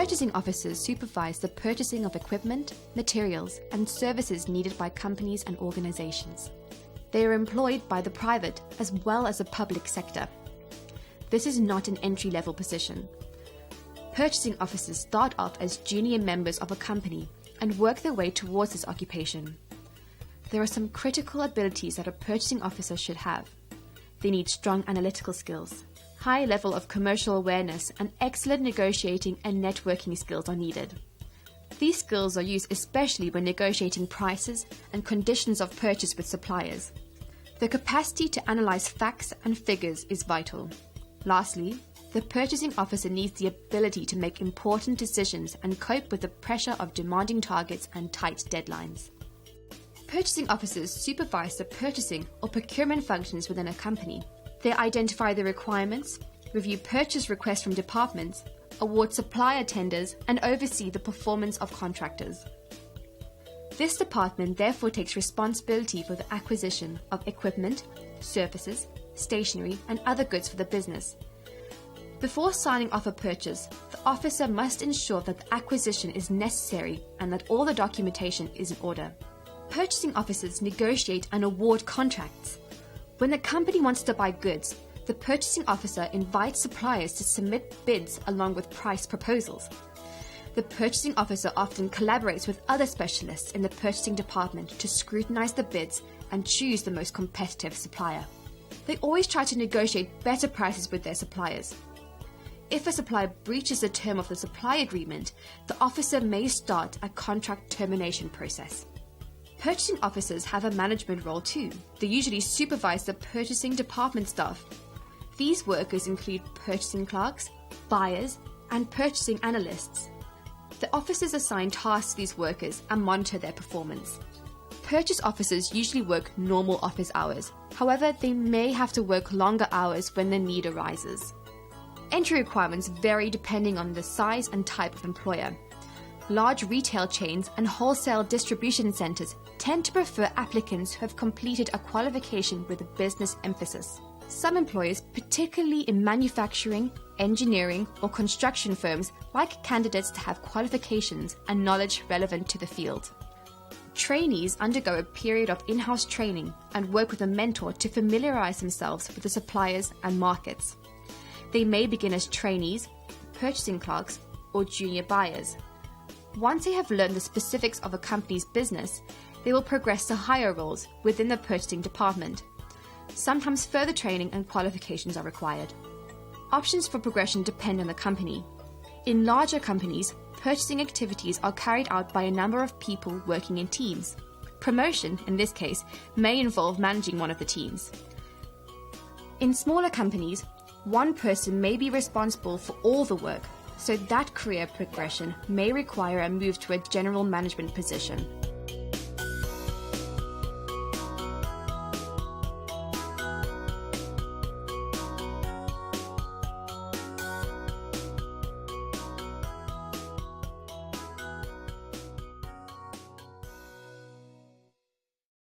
Purchasing officers supervise the purchasing of equipment, materials, and services needed by companies and organizations. They are employed by the private as well as the public sector. This is not an entry-level position. Purchasing officers start off as junior members of a company and work their way towards this occupation. There are some critical abilities that a purchasing officer should have. They need strong analytical skills. High level of commercial awareness and excellent negotiating and networking skills are needed. These skills are used especially when negotiating prices and conditions of purchase with suppliers. The capacity to analyze facts and figures is vital. Lastly, the purchasing officer needs the ability to make important decisions and cope with the pressure of demanding targets and tight deadlines. Purchasing officers supervise the purchasing or procurement functions within a company. They identify the requirements, review purchase requests from departments, award supplier tenders, and oversee the performance of contractors. This department therefore takes responsibility for the acquisition of equipment, services, stationery, and other goods for the business. Before signing off a purchase, the officer must ensure that the acquisition is necessary and that all the documentation is in order. Purchasing officers negotiate and award contracts. When the company wants to buy goods, the purchasing officer invites suppliers to submit bids along with price proposals. The purchasing officer often collaborates with other specialists in the purchasing department to scrutinize the bids and choose the most competitive supplier. They always try to negotiate better prices with their suppliers. If a supplier breaches the term of the supply agreement, the officer may start a contract termination process. Purchasing officers have a management role too. They usually supervise the purchasing department staff. These workers include purchasing clerks, buyers, and purchasing analysts. The officers assign tasks to these workers and monitor their performance. Purchase officers usually work normal office hours. However, they may have to work longer hours when the need arises. Entry requirements vary depending on the size and type of employer. Large retail chains and wholesale distribution centers tend to prefer applicants who have completed a qualification with a business emphasis. Some employers, particularly in manufacturing, engineering, or construction firms, like candidates to have qualifications and knowledge relevant to the field. Trainees undergo a period of in-house training and work with a mentor to familiarize themselves with the suppliers and markets. They may begin as trainees, purchasing clerks, or junior buyers. Once they have learned the specifics of a company's business, they will progress to higher roles within the purchasing department. Sometimes further training and qualifications are required. Options for progression depend on the company. In larger companies, purchasing activities are carried out by a number of people working in teams. Promotion, in this case, may involve managing one of the teams. In smaller companies, one person may be responsible for all the work, so that career progression may require a move to a general management position.